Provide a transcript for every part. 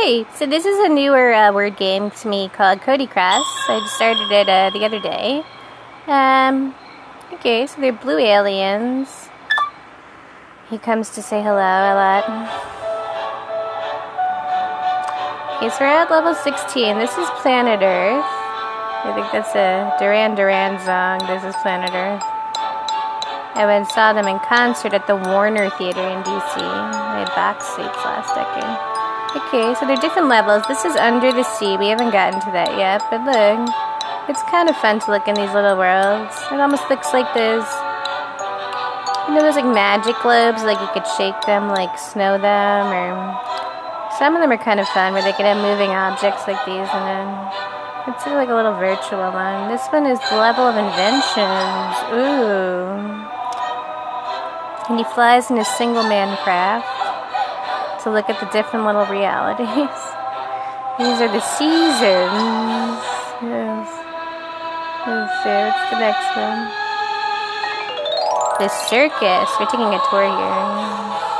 Okay, so this is a newer word game to me called Cody Cross. I just started it the other day. Okay, so they're blue aliens. He comes to say hello a lot. Okay, so we're at level 16. This is Planet Earth. I think that's a Duran Duran song. This is Planet Earth. I went and saw them in concert at the Warner Theater in DC. I had box seats last decade. Okay, so they're different levels. This is Under the Sea. We haven't gotten to that yet, but look. It's kind of fun to look in these little worlds. It almost looks like those, you know, those like magic globes, like you could shake them, like snow them, or some of them are kind of fun where they can have moving objects like these, and then it's sort of like a little virtual one. This one is the level of inventions. Ooh. And he flies in a single-man craft to look at the different little realities. These are the seasons. Yes. Let's see, what's the next one? The circus. We're taking a tour here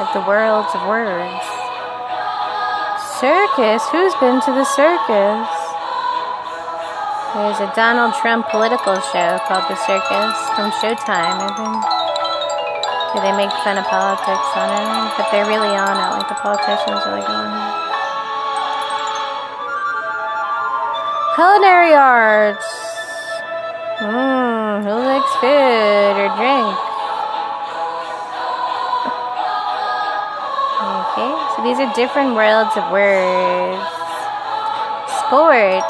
of the worlds of words. Circus? Who's been to the circus? There's a Donald Trump political show called The Circus from Showtime, I think. Where they make fun of politics on it, but they're really on it, like the politicians are like on it. Culinary arts. Who likes food or drink? Okay, so these are different worlds of words. Sports.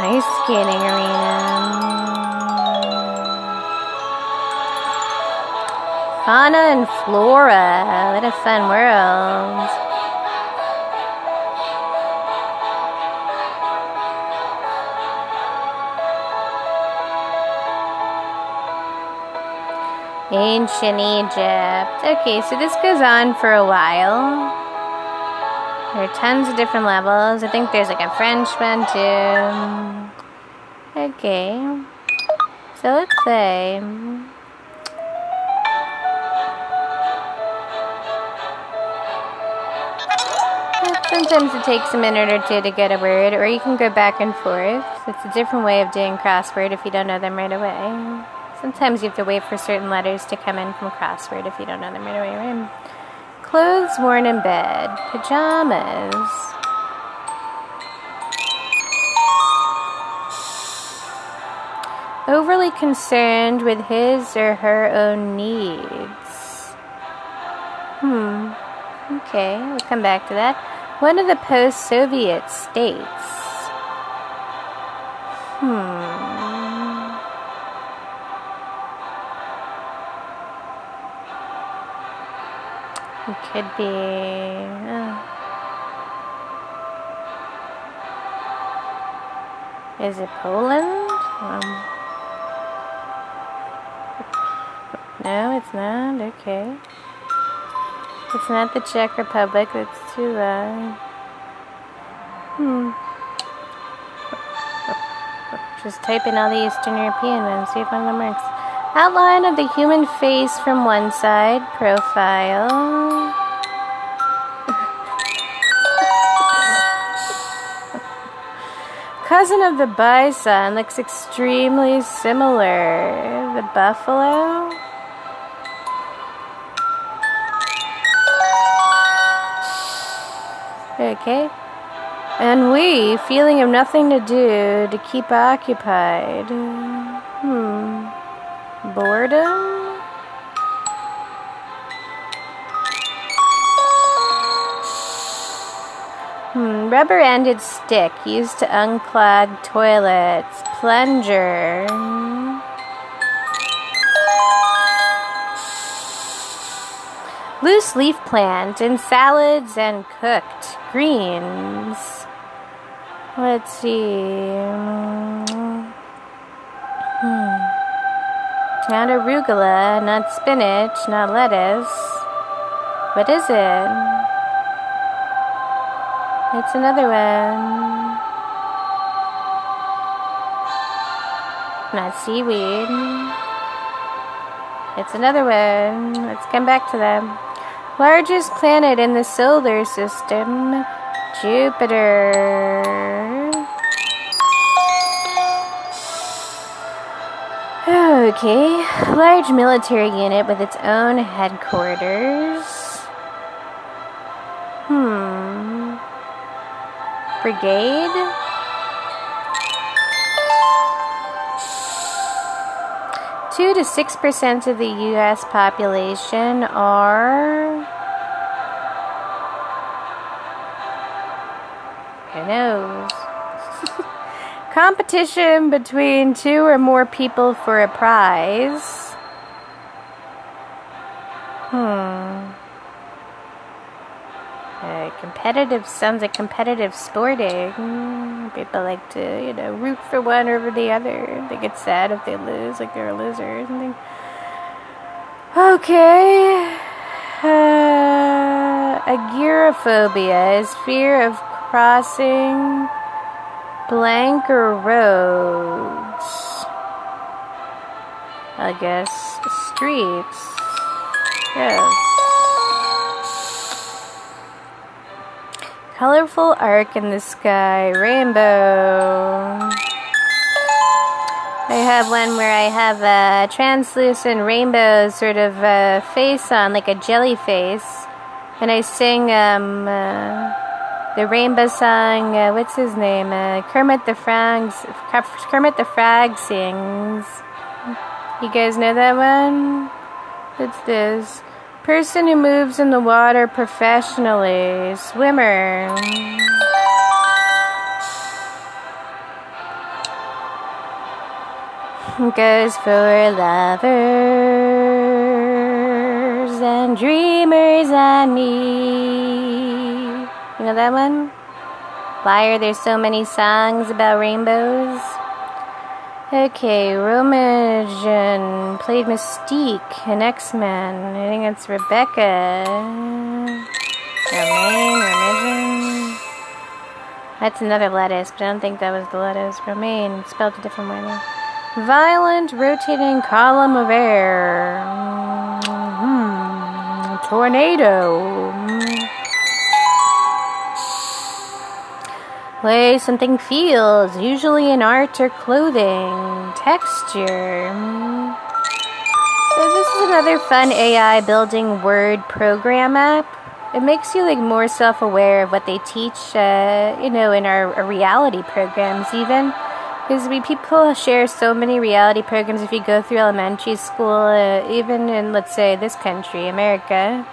Ice skating arena. Fauna and flora. What a fun world. Ancient Egypt. Okay, so this goes on for a while. There are tons of different levels. I think there's like a French one too. Okay. So let's play. Sometimes it takes a minute or two to get a word, or you can go back and forth. It's a different way of doing crossword if you don't know them right away. Sometimes you have to wait for certain letters to come in from crossword if you don't know them right away, right? Clothes worn in bed. Pajamas. Overly concerned with his or her own needs. Okay, we'll come back to that. One of the post-Soviet states. It could be... Is it Poland? No, it's not. Okay. It's not the Czech Republic. That's too loud. Just type in all the Eastern European ones. See if one of them works. Outline of the human face from one side. Profile. Cousin of the bison looks extremely similar. The buffalo. Okay. Ennui, feeling of nothing to do, to keep occupied. Boredom? Rubber-ended stick used to unclog toilets. Plunger. Loose leaf plant in salads and cooked greens. Let's see. Not arugula, not spinach, not lettuce. What is it? It's another one. Not seaweed. It's another one. Let's come back to them. Largest planet in the solar system, Jupiter. Okay, large military unit with its own headquarters. Brigade? Two to 6% of the U.S. population are... Who knows? Competition between two or more people for a prize. Competitive sounds like competitive sporting. People like to, root for one over the other. They get sad if they lose, like they're a loser or something. Okay. Agoraphobia is fear of crossing blanker roads. I guess streets. Yes. Colorful arc in the sky, rainbow. I have one where I have a translucent rainbow sort of face on, like a jelly face. And I sing the rainbow song, what's his name? Kermit the Frog sings. You guys know that one? What's this? Person who moves in the water professionally. Swimmer. Goes for lovers and dreamers and me. You know that one? Why are there so many songs about rainbows? Okay, Romagen played Mystique in X-Men. I think it's Rebecca. Romagen. That's another lettuce, but I don't think that was the lettuce. Romaine, spelled a different way though. Violent rotating column of air. Tornado. Way something feels, usually in art or clothing. Texture. So this is another fun AI building word program app. It makes you more self-aware of what they teach, in our reality programs even. Because people share so many reality programs if you go through elementary school, even in, let's say, this country, America.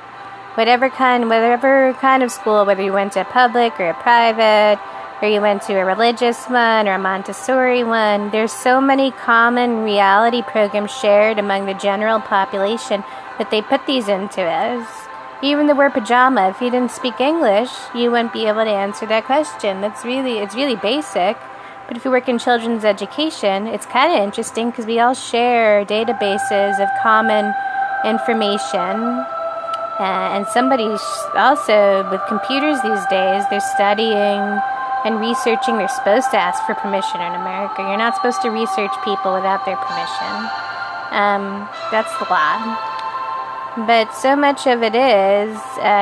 Whatever kind of school, whether you went to a public or a private, or you went to a religious one or a Montessori one, there's so many common reality programs shared among the general population that they put these into us. Even the word pajama, if you didn't speak English, you wouldn't be able to answer that question. It's really basic. But if you work in children's education, it's kind of interesting because we all share databases of common information. And somebody's also, with computers these days, they're studying and researching. They're supposed to ask for permission in America. You're not supposed to research people without their permission. That's the law. But so much of it is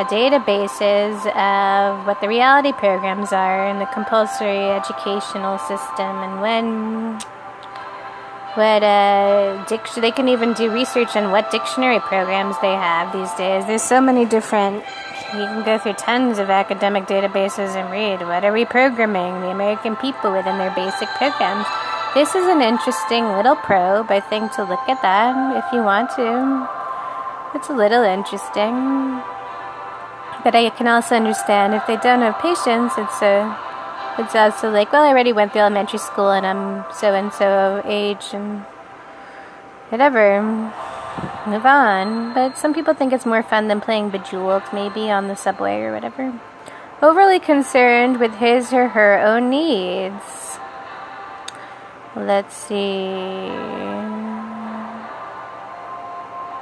databases of what the reality programs are in the compulsory educational system, and they can even do research on what dictionary programs they have these days. There's so many different. You can go through tons of academic databases and read what are we programming the American people with in their basic programs. This is an interesting little probe, I think, to look at that if you want to. It's a little interesting, but I can also understand if they don't have patience. It's also like, well, I already went through elementary school and I'm so and so age and whatever. Move on. But some people think it's more fun than playing Bejeweled, maybe on the subway or whatever. Overly concerned with his or her own needs. Let's see.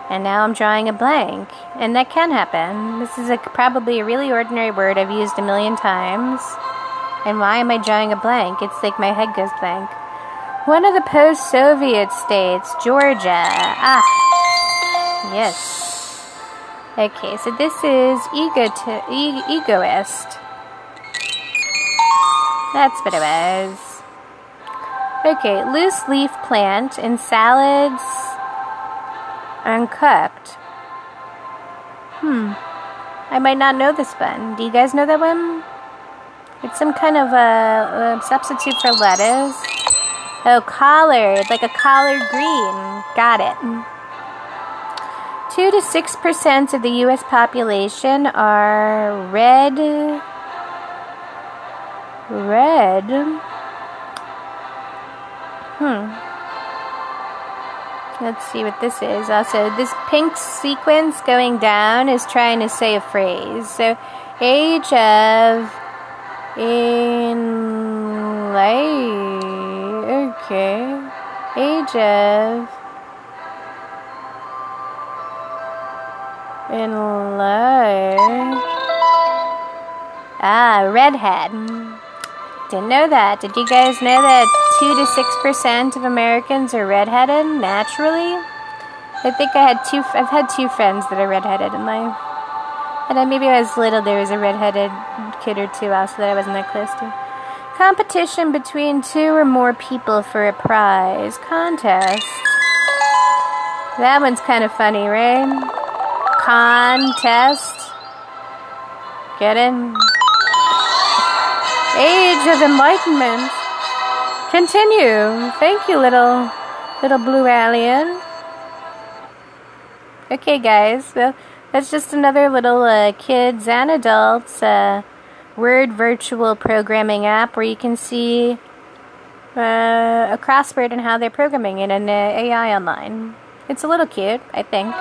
And now I'm drawing a blank. And that can happen. This is probably a really ordinary word I've used a million times. And why am I drawing a blank? It's like my head goes blank. One of the post-Soviet states, Georgia. Yes. Okay, so this is egoist. That's what it was. Okay, loose leaf plant in salads uncooked. I might not know this one. Do you guys know that one? It's some kind of a substitute for lettuce. Oh, collard, like a collard green. Got it. 2 to 6% of the U.S. population are red. Let's see what this is. Also, this pink sequence going down is trying to say a phrase. So, age of okay. Age of redhead. Didn't know that. Did you guys know that 2 to 6% of Americans are redheaded naturally? I think I've had two friends that are redheaded in life. And then maybe when I was little, there was a redheaded kid or two also that I wasn't that close to. Competition between 2 or more people for a prize. Contest. That one's kind of funny, right? Contest. Get in. Age of Enlightenment. Continue. Thank you, little blue alien. Okay, guys. Well, that's just another little kids and adults word virtual programming app where you can see a crossword and how they're programming it in AI online. It's a little cute, I think.